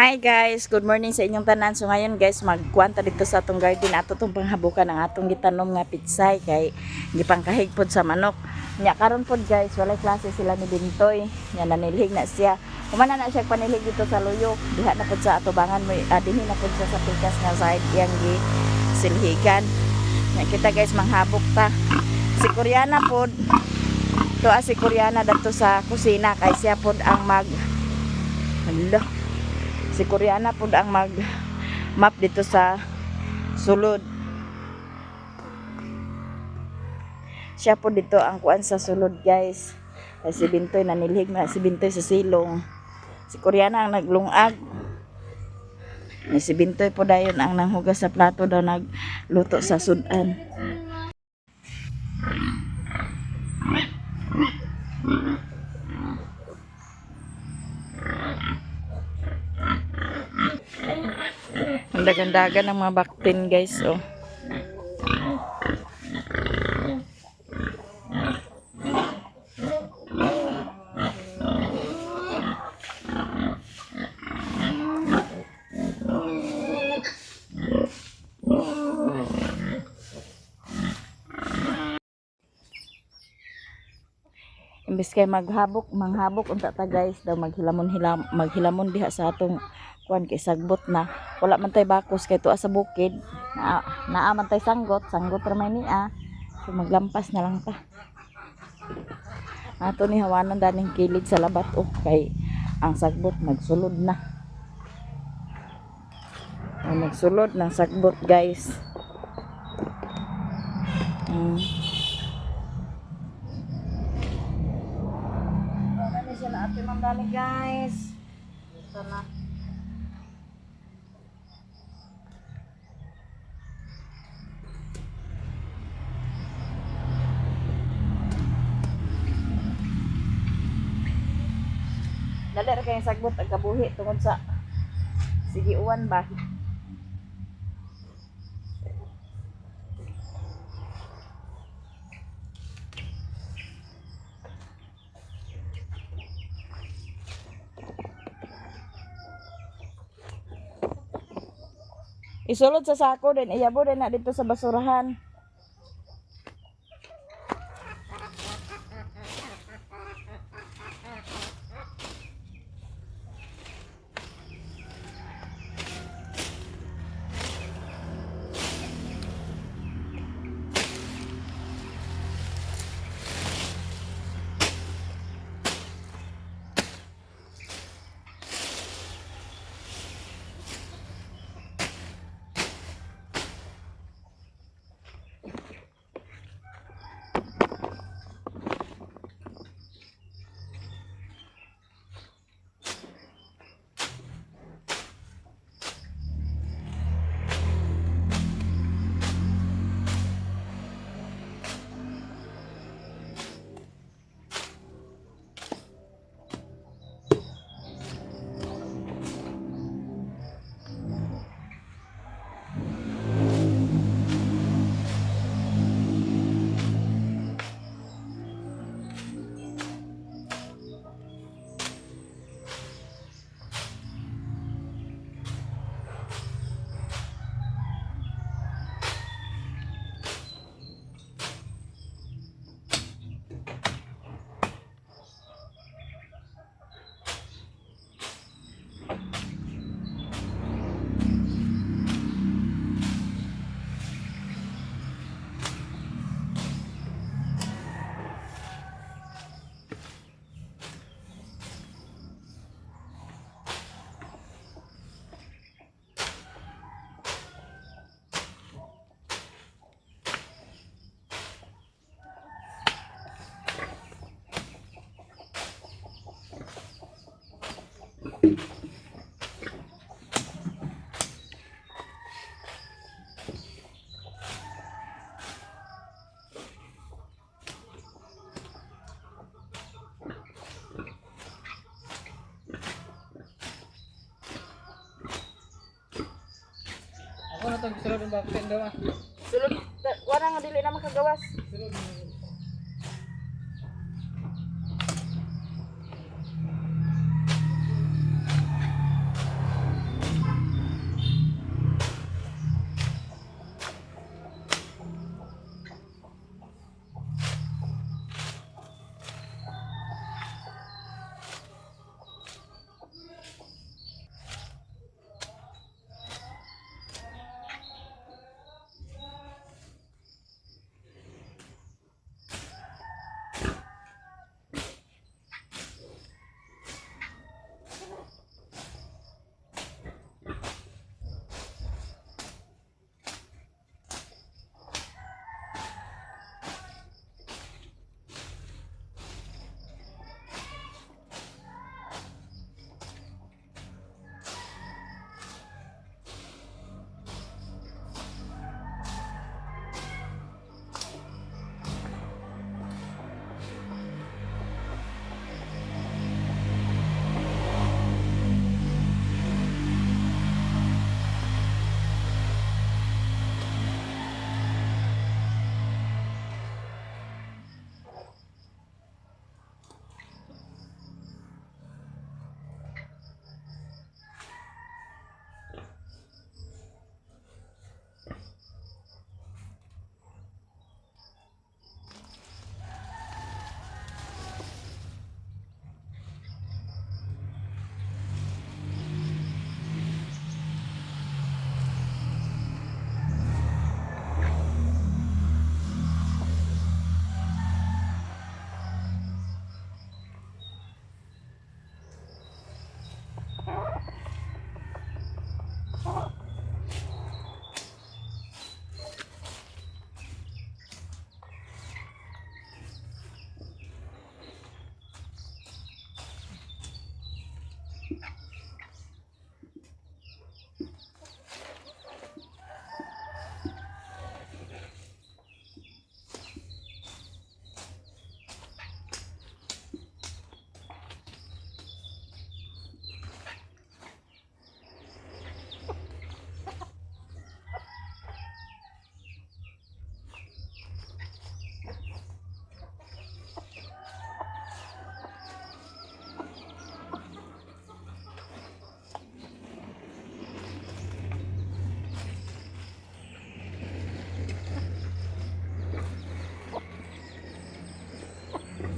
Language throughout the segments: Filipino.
Hi guys, good morning sa inyong tanan. So ngayon guys, magkuanta dito sa atong garden ato tong panghabukan ang atong gitanom nga pitsay kay gipangkahig pod sa manok. Nya karon pod guys, walay klase sila ni Bintoy. Nya nanilhig na siya. Humana na siya panilhig dito sa luyok. Diha na pod sa atubangan mo, dinhi na pod siya sa pikas nga side iyang gi silhigan. Nya kita guys manghabok ta. Si Koreana pod. Si Koreana dito sa kusina kay siya pod ang Hala. Si Koreana po ang mag-map dito sa sulod. Siya po dito ang kuan sa sulod guys. Ay si Bintoy nanilhig na si Bintoy sa silong. Si Koreana ang naglungag. Ay si Bintoy po dayon ang nanghugas sa plato daw nagluto sa sudan. Ang dagan-dagan ng mga baktin guys oh. Imbes kay manghabok unta ta guys daw maghilamon diha sa atong kuan kay sagbot na wala man tay bakos kay tuwa sa bukid naa man tay sanggot ra may niya so maglampas na lang ta ato ni hawanan daning kilid sa labat kay ang sagbot nagsulod na nagsulod ng sagbot guys. Ano siya na ate mandali guys ito na. Dali ra kay sagbot ang kabuhi tungod sa sige uwan ba. Isulod sa sako din iyabo din na dito sa basurahan. Ako na itong sulod ng bakit daw ah. Sulod wala nga dili na makagawas. Sulod.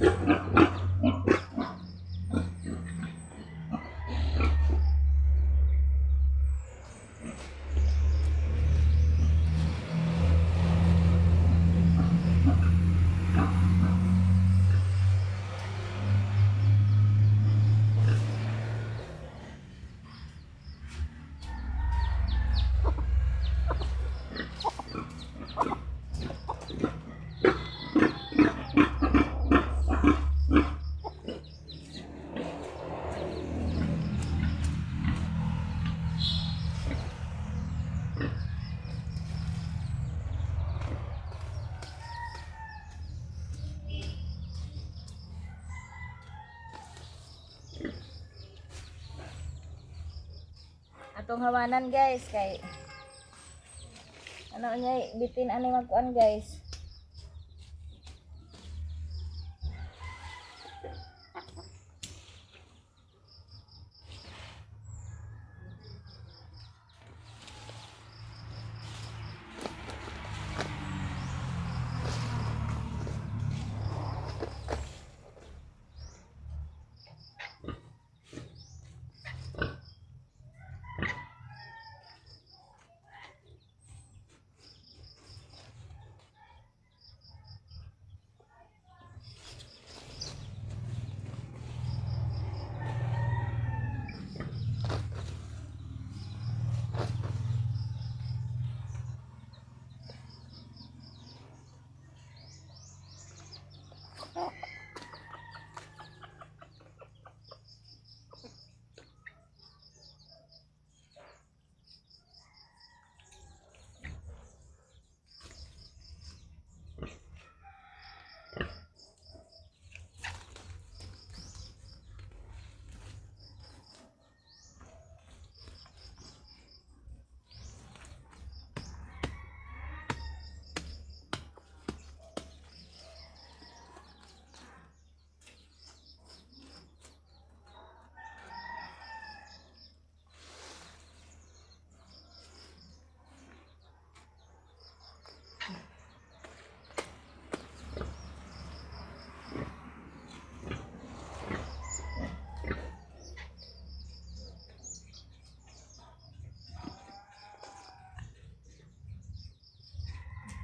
Atong hawanan guys kay ano niya bitin ani magkuan guys.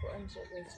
Kuan siya guys.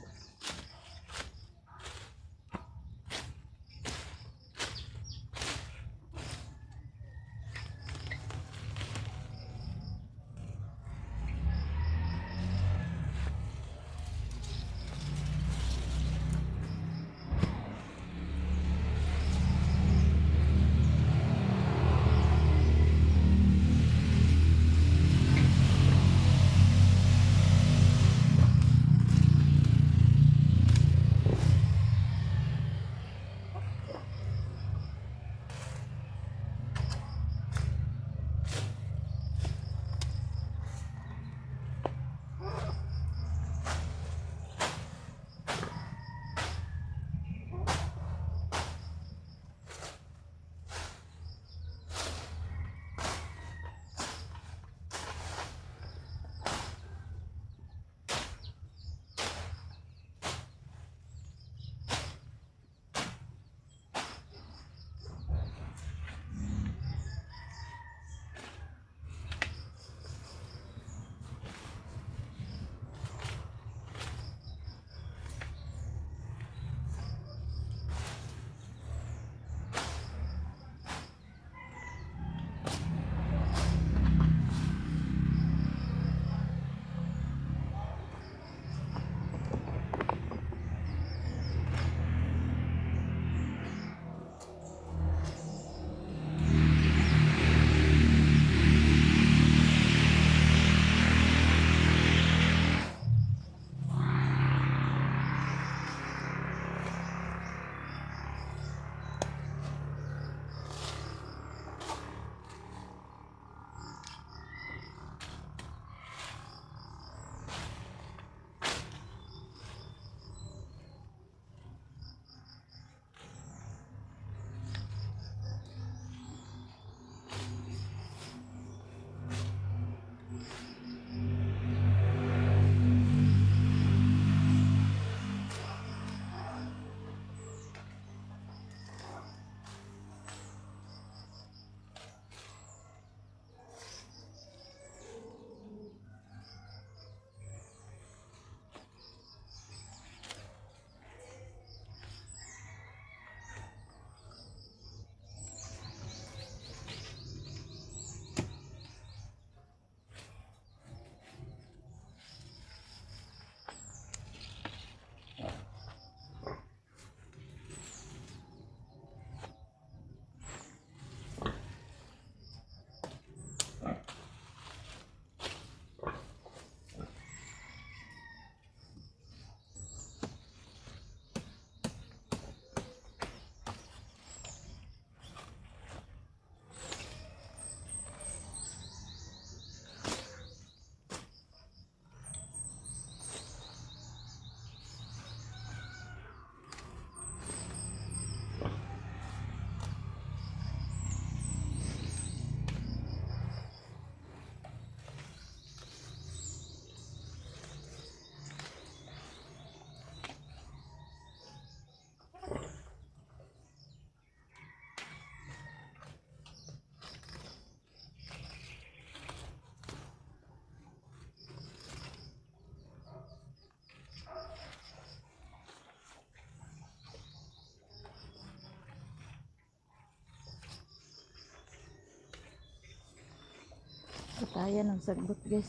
Katayan ng sagbot guys.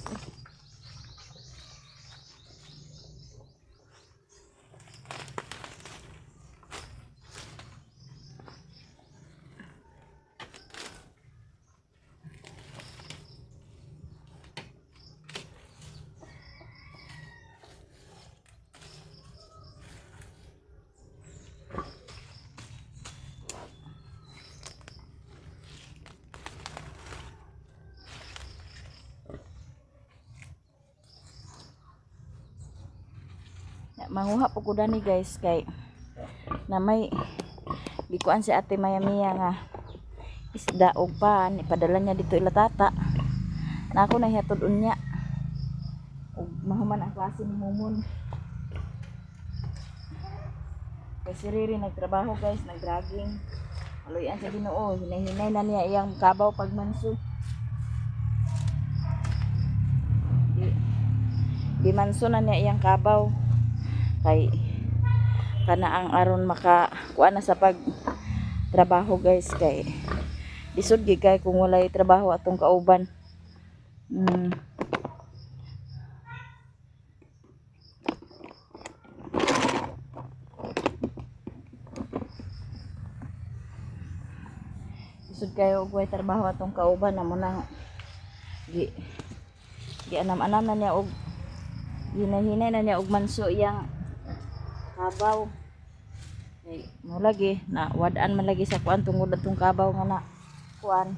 Manguha po ko dani guys kay na may gikuan si Ate Maya Mia nga isda og pan ipadala niya dito ila tata na ako nahihatod unya og mahuman ang klase ni Mumon kay si Riri nagtrabaho guys nagdragging aloyan sa Ginoo hinay-hinay na niya iyang kabaw pag manso di manso na niya iyang kabaw kay kana ang aron maka kuan na sa pag trabaho guys kay lisod gid kay kung walay trabaho atong kauban. Lisod kayo og walay trabaho atong kauban namo nang gi anam-anam na niya og hinay-hinay na niya og manso iyang kabaw ay mo lagi na wadaan man lagi sa kuan tungod atong kabaw nga na kuan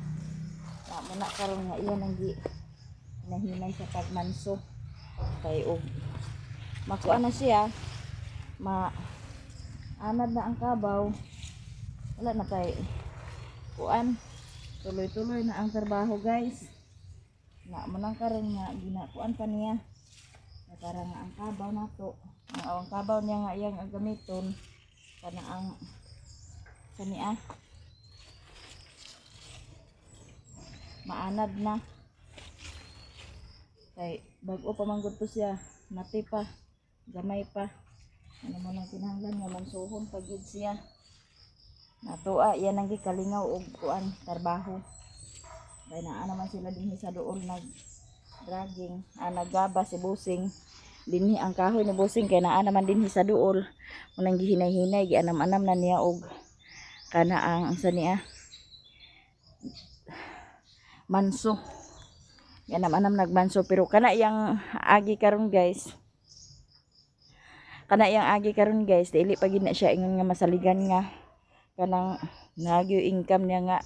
na mo na karon nga iya nang gi nahinay sa pagmanso kay og makuan na siya anad na ang kabaw wala na kay kuan tuloy-tuloy na ang trabaho guys na mo nang karon nga ginakuan pa niya na para nga ang kabaw nato ang awang kabaw niya nga iyang gamiton kana ang kania maanad na kay bag-o pa man gud to siya mati pa gamay pa ano mo nang kinahanglan nga mansuhon pag gid siya natuwa yan ang gikalingaw og kuan trabaho kay naa naman sila dinhi sa duol nag dragging naggaba si Busing dinhi ang kahoy ni Busing kay naa naman dinhi sa duol unang gihinay-hinay gianam-anam na niya og kana ang sa niya manso gianam-anam nagmanso pero kana iyang agi karon guys dili pa gid na siya ingon nga masaligan nga kanang nagyo income niya nga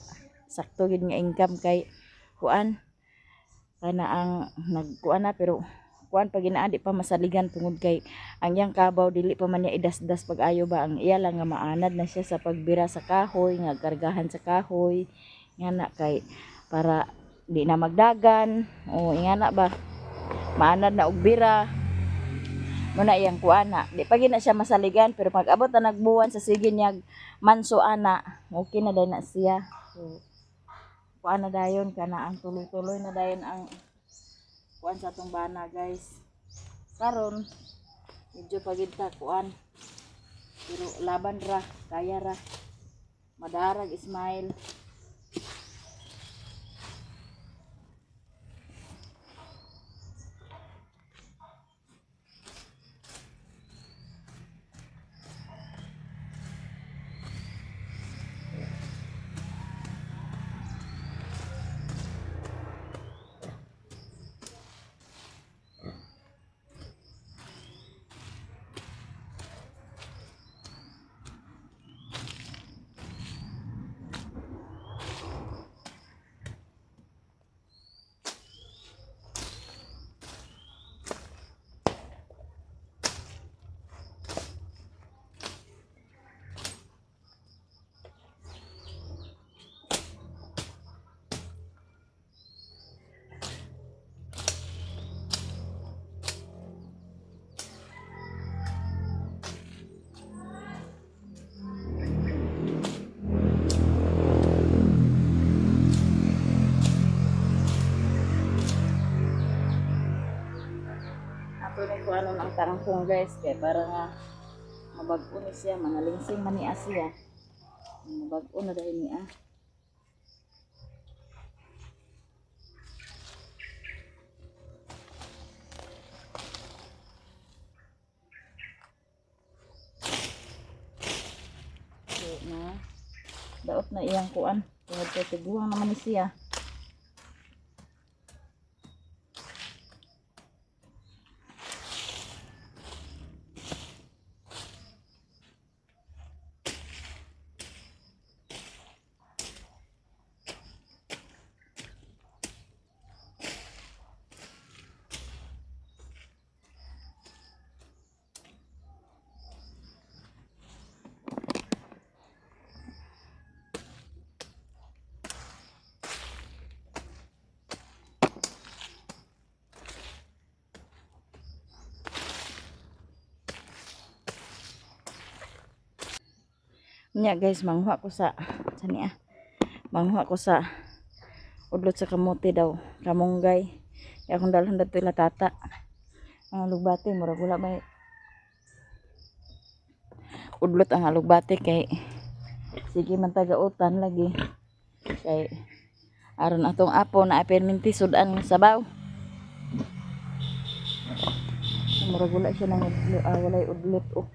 sakto gid nga income kay kuan kana ang nagkuan na pero kuan pag inaadi pa masaligan tungod kay ang yang kabaw dili pa man niya idasdas pag ayo ba ang iya lang nga maanad na siya sa pagbira sa kahoy nga kargahan sa kahoy ngana kay para di na magdagan o ingana ba maanad na og bira mo na iyang kuan na di pa gina siya masaligan pero pag abot na nagbuwan sa sige niya manso ana okay na dai na siya so kuan na dayon kana ang tuloy-tuloy na dayon ang kuan sa atong bana guys karon medyo pagid ta kuan pero laban ra kaya ra madarag Ismail kung ano ng tangkong guys. Kaya para nga mabag-o na siya. Manalingsing man niya siya. Mabag-o na dahil niya. So na. Daot na iyang kuan. Tungod kay tiguang naman ni siya. Nya guys, manghuha ko sa niya. Manghuha ko sa udlot sa kamote daw, kamunggay. Kaya akong dalhan dito ila tata. Alugbate, murag wala may udlot ang alugbate kay sige man tagautan lagi. Kay aron atong apo na perminti sudan nga sabaw. Murag wala siya nang walay udlot oh.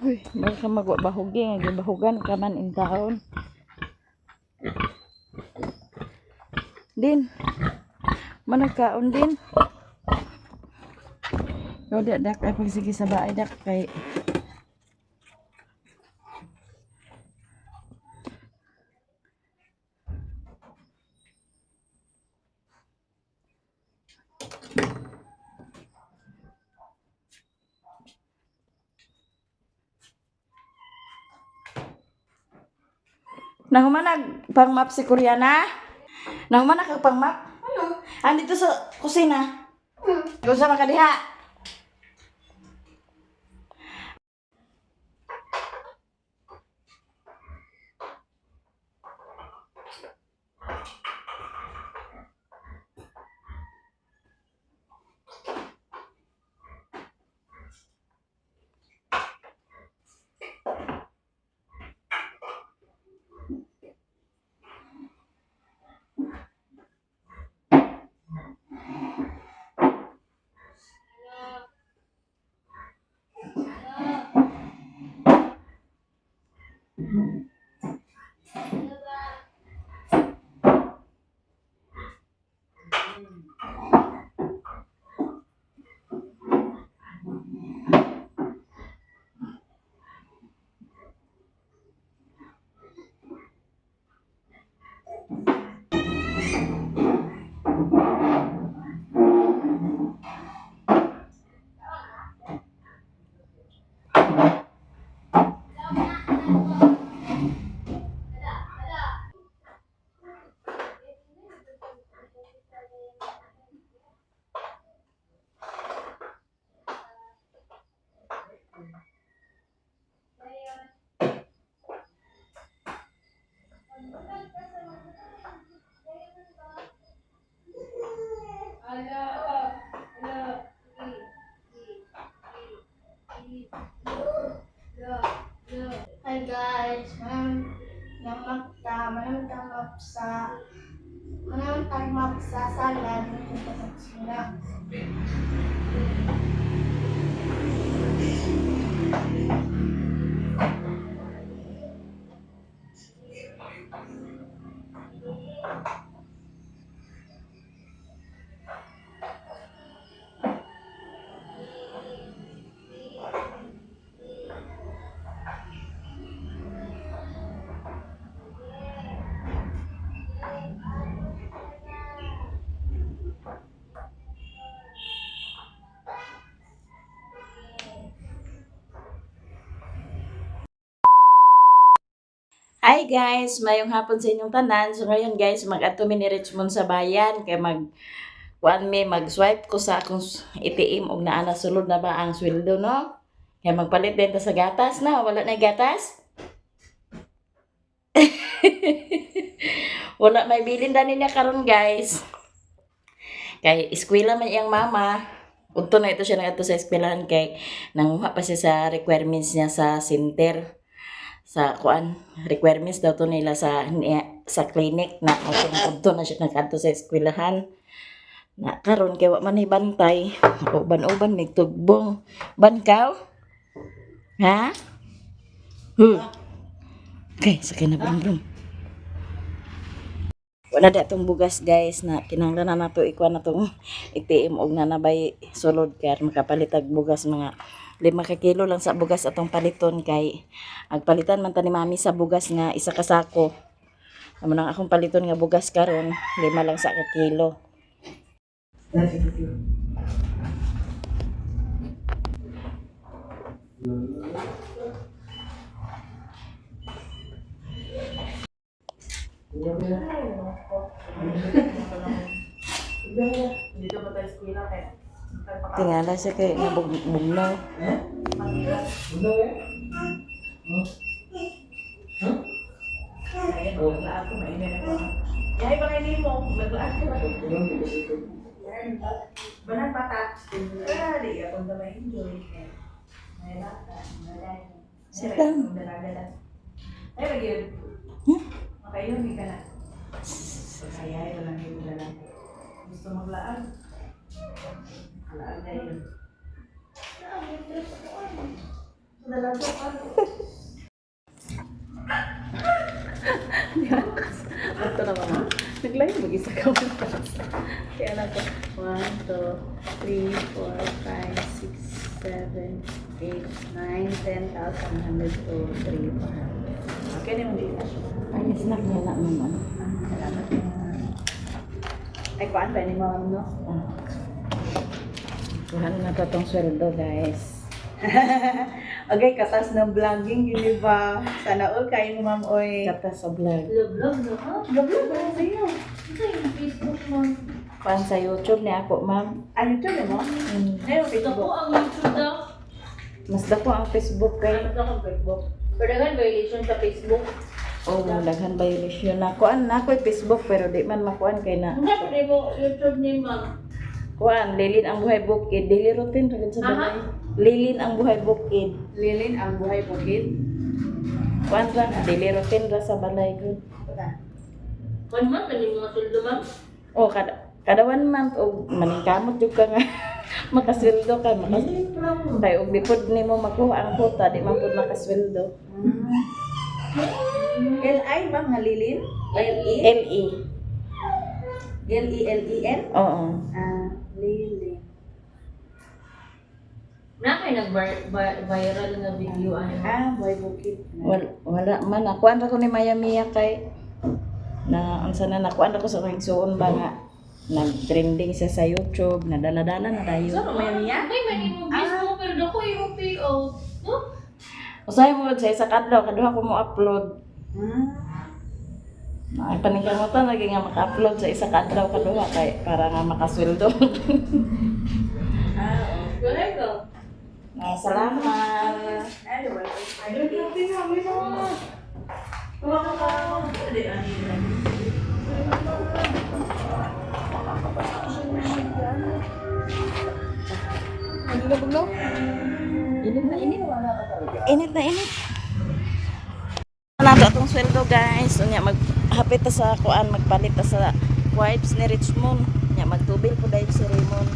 Uy, baka magbahugi nga gibahugan ka man in taon. Din. Managkaon din. Yo dak ay pagsige sa baay dak kay nahumanag pang map si Koreana. Nahumanag kag pang map. Ano? Andito sa kusina. Gusto man ka diha. Hi guys, mayong hapon sa inyong tanan. So ngayon guys, mag-ato mi ni Richmond sa bayan kay mag-swipe ko sa akong ATM og naa na sulod na ba ang sweldo no? Kay magpalit din ta sa gatas na, wala na gatas. Wala may bilin dani niya karon guys. Kay eskwela man iyang mama. Udto na ito siya ngadto sa eskwelahan kay nanguha pa siya sa requirements niya sa center. Sa kuan requirements daw to nila sa clinic na udto na siya ngadto sa eskwelahan. Na karon kay wa man bantay. Uban-uban mig tugbong. Bankaw? Ha? Okay, sakay na brum. Wala da tong bugas guys na kinahanglan na nato ikuan na tong ATM og nanabay sulod kay makapalit og bugas mga 5 ka kilo lang sa bugas atong paliton kay agpalitan man ta ni mami sa bugas nga isa ka sako. Amo nang akong paliton nga bugas karon 5 lang sa ka kilo. Dito ba tayo eskwela kaya? Tingala siya kay nabugnaw. Naglaan ko, mainit ako. Yahay ba kayo mo? Naglaan ko ba? Banang bata. Di ako na ma-enjoy. May bata. Sita. Ay, lagi yun. Makayo, hindi ka na. Kaya, walang yung dalang. Gusto maglaan? Alaan na yun. Dalang ko pa. Ito naman ha. Naglayo mag-isa ka mo. Kaya na ko. 1, 2, 3, 4, 5, 6, 7, 8, 9, 10,000, 100, 2, 3, 400. Okay naman dito. Ay, snack niya na naman. Salamat. Ay, kuhaan ba ni mama no? Kuhan na to tong sweldo guys. Okay, katas ng vlogging, yun ba? Sana all kayo ni ma'am, oy. Kata sa vlog. Vlog na ha? Vlog ba sa'yo? Ito yung Facebook mo. Kuhan sa YouTube ni ako, ma'am. Ano ito na mo? Ngayon, Ito po Facebook. ang YouTube daw. Mas dako ang Facebook kay. Ano daw ang Facebook? Pero dagan violation sa Facebook. Oh, daghan violation na. Kuan na ko'y Facebook pero di man makuan kay na. Hindi pa rin mo YouTube ni ma'am. Kuan, Lilin ang buhay bukid. Daily routine rin sa balay. Lilin ang buhay bukid. Lilin, ang buhay bukid. Kuan ra, daily routine ra sa balay ko. One month, ano yung mga suldo ma'am? Oh, kada 1 month og maningkamot jud ka nga makasweldo ka kay og bipod nimo makuha ang quota di man pud makasweldo. L-I ba nga Lilin? L-E? LE. L-E-L-E-N? Oo. Lilin. Na kayo nag-viral na video ano? Buhay bukid. Wala man nakuan ra ko ni Mayamiya kay na unsa na nakuan ra ko sa kong suon ba nga nag-trending siya sa YouTube, nadala-dala na tayo. So, may niya? Ay, may mo Facebook pero dako yung PO. No? Usahay mo sa isa kadlaw, kaduha ko mo upload. Ay paningkamutan lagi nga maka-upload sa isa kadlaw kaduha kay para nga makasweldo. Wala ka. Salamat. Anyway, I don't know if you have Init na init. Init na init. Nato atong sweldo guys. Unya maghapit ta sa kuan magpalit ta sa wipes ni Richmond. Nya magtubig Nag-bill po dahil si Raymond.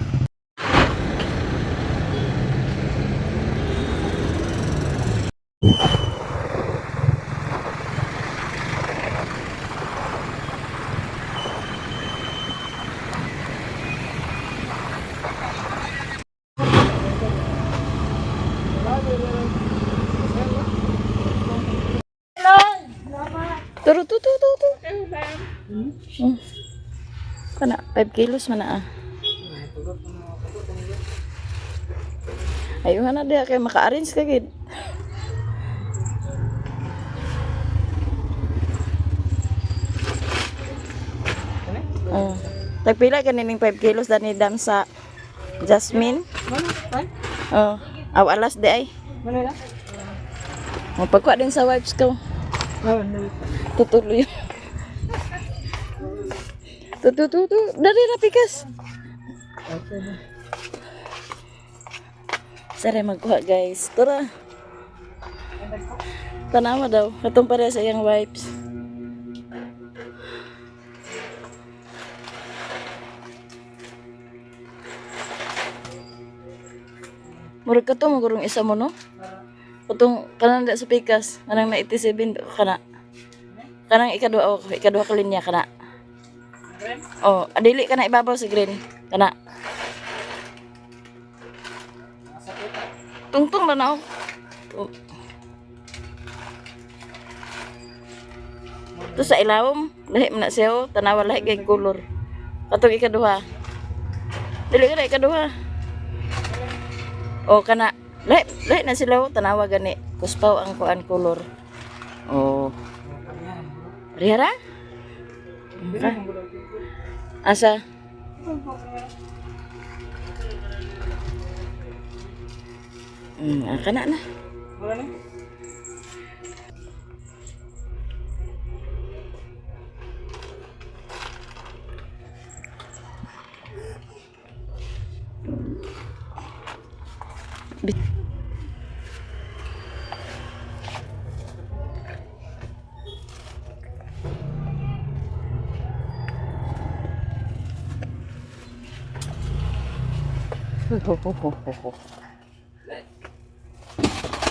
Turo, tu, tu, tu, tu. Kana, 5 kilos man na ah. Ayuhan na dia kay maka-arrange ka gid. Oh. Tagpila ka nining 5 kilos dani dam sa Jasmine. Oh, aw alas di ay. Magpagkuha din sa wipes ko. Tutuloy. Tutututu. Dari rapikas. Sare magkuha guys. Tara. Tanawa daw. Katong pare sa iyang wipes. Murag ka to, magurong isa mo no? Katong kanang da sa pikas. Kanang na 87 kana. Kanang ikaduha ka linya kana. Oh, adili kana ibabaw si green. Kana. Tungtung na na. To sa ilawom, lahi man na siya oh, tanawa lahi kay color. Katong ikaduha. Dili kana ikaduha. Oh, kana lahi na sila oh, tanawa gani. Kuspaw ang kuan color. Oh. Rihara? Asa? Kana na.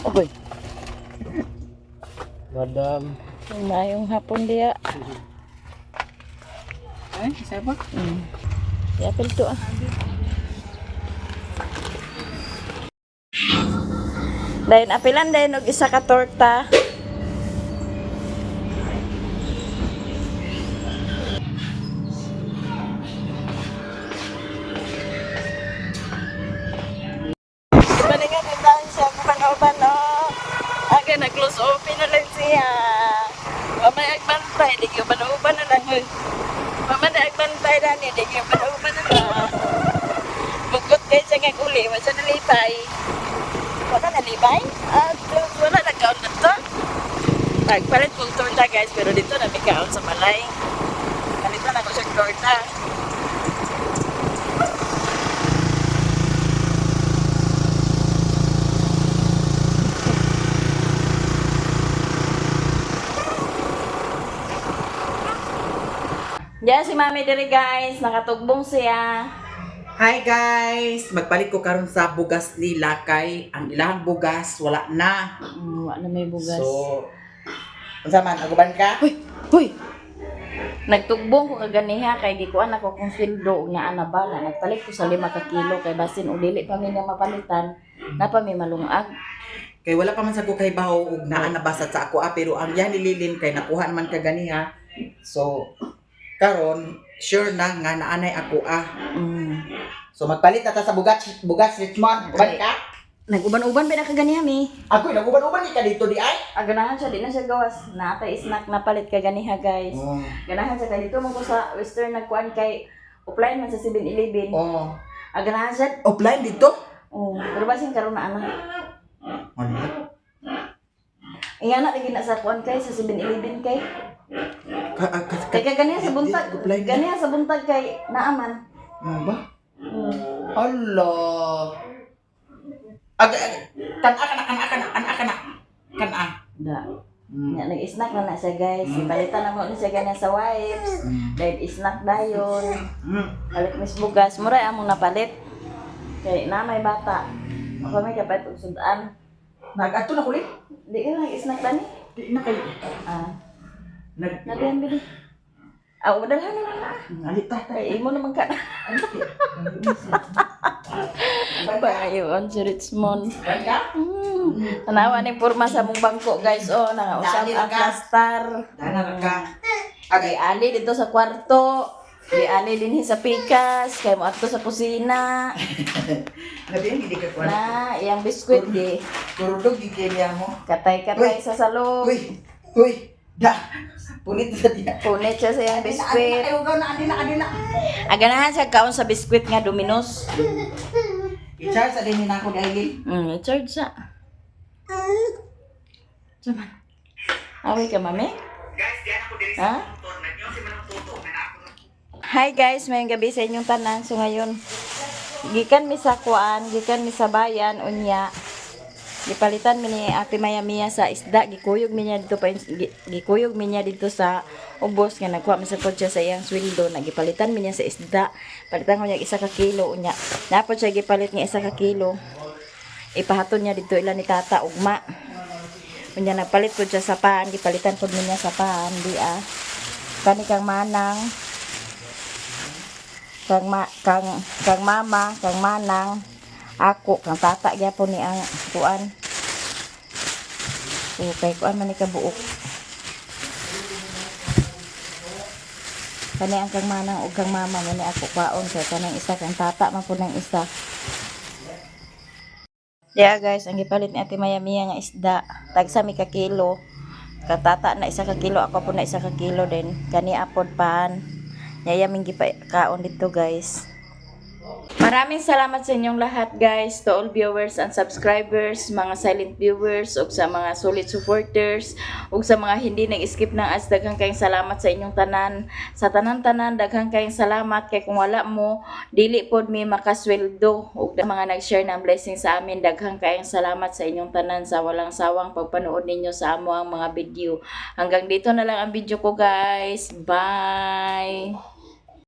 Oy. Madam. Mayong hapon dia. Ay, siapa? Ya to ah. Dayon apilan dayon og isa ka torta. Maningan ang dahil siya kuman-uban no. Aga na-close open na lang siya. Mamay agbantay, di kayo uban na lang. Mamay agbantay na ni, di kayo uban na lang. Bugot kayo siya nga uli, wala nalipay. Wala nalipay? At wala nagkaon na to. Nagpalit kong torta guys, pero dito na may kaon sa malay. Ganito na ko siya torta. Diyan si Mami diri guys, nakatugbong siya. Hi guys! Magpalit ko karon sa bugas ni Lakay. Ang ilang bugas, wala na. Wala may bugas. So, unsa man, aguban ka? Hoy! Nagtugbong ko kaganiha kay gikuan ako kung sildo nga ana bala. Nagpalit ko sa 5 ka kilo kay basin ug dili pa mi na mapalitan, na pa mi malungag. Kay wala pa man sa ko kay baho ug naa nabasat sa ako pero ang yan nililin kay nakuha naman kaganiha. So, karon sure na nga naanay ako So magpalit na ta sa bugas Richmond. Uban ka? Nag-uban-uban ba na kaganiha mi? Ako naguban-uban ni ka dito di ay. Ganahan siya, di na siya gawas. Natay snack na palit kaganiha guys. Ganahan siya kay dito mo ko sa Western nagkuan kay offline man sa 7-Eleven. Oh. Ganahan siya. Offline dito? Pero basin karon na ana. Ano? Ingana lagi na sa kuan kay sa 7-Eleven kay. Kay ganiha sa buntag. Offline na. Ganiha sa buntag kay naaman. Ano ba? Allah. Kana. Da. Nya nag-snack na siya guys. Ipalitan na mo ni siya ganyan sa wipes. Dahil snack dayon. Palit mis bugas. Mura among napalit. Kay na may bata. Ako may kapalit og sudan. Nag-ato na kulit. Di ka nag-snack tani? Di na kayo. Ah, Nag... nadiyan bili. Ah, udalhan na lang na. Alita tayo. Kay imo naman ka. Bayo si Richmond. Kaya? Tanawa ni porma sa mong bangko guys. Oh, nangausap Dali ang ka. plaster. Dana ka. Kay ali dito sa kwarto. Kay ali din sa pikas. Kay mo ato sa kusina. Nabiyan, hindi ka kuwan. Na, iyang biskwit di. Kurudog, gigilya mo. Katay-katay sa salog. Uy! Uy! Da! Punit sa diya. Punit siya sa iyang biskwit. Adina. Aganahan siya kaon sa biskwit nga Domino's. I-charge sa din na ako dahil. Charge sa. Saman. Away ka, mami? Guys, diyan ako din Ha? motor. Nagyo si manang tuto. Hi guys, mayong gabi sa inyong tanan. So ngayon, gikan mi sa kuan, gikan mi sa bayan, unya. Gipalitan mi ni Ate Maya Mia sa isda, gikuyog mi niya dito gikuyog mi niya dito sa ubos nga nagkuha mi sa kotse sa iyang sweldo, nagipalitan mi niya sa isda. Palitan ko niya 1 ka kilo unya. Napod siya gipalit nga 1 ka kilo. Ipahaton niya dito ila ni tata ugma. Unya nagpalit pud siya sa paan, gipalitan pud mi niya sa paan, di ah. Kani kang manang kang mama, kang manang, ako, kang tata gyapon ni ang kuan. Kay kuan man ni kabuok. Kani ang kang manang ug kang mama man ni ako kwaon kay kanang isa kang tata man pud nang isa. Yeah guys, ang gipalit ni Ate Maya Mia nga isda, tag sa mi ka kilo. Kang tata na 1 ka kilo, ako pud na 1 ka kilo din. Kani apod pan. Yayaming kaon dito guys. Maraming salamat sa inyong lahat guys, to all viewers and subscribers, mga silent viewers, ug sa mga solid supporters, ug sa mga hindi nag-skip ng ads, daghang kayong salamat sa inyong tanan. Sa tanan-tanan, daghang kayong salamat kay kung wala mo, dili pod mi makasweldo. Ug mga nag-share ng blessing sa amin, daghang kayong salamat sa inyong tanan sa walang sawang pagpanood ninyo sa amo ang mga video. Hanggang dito na lang ang video ko guys. Bye!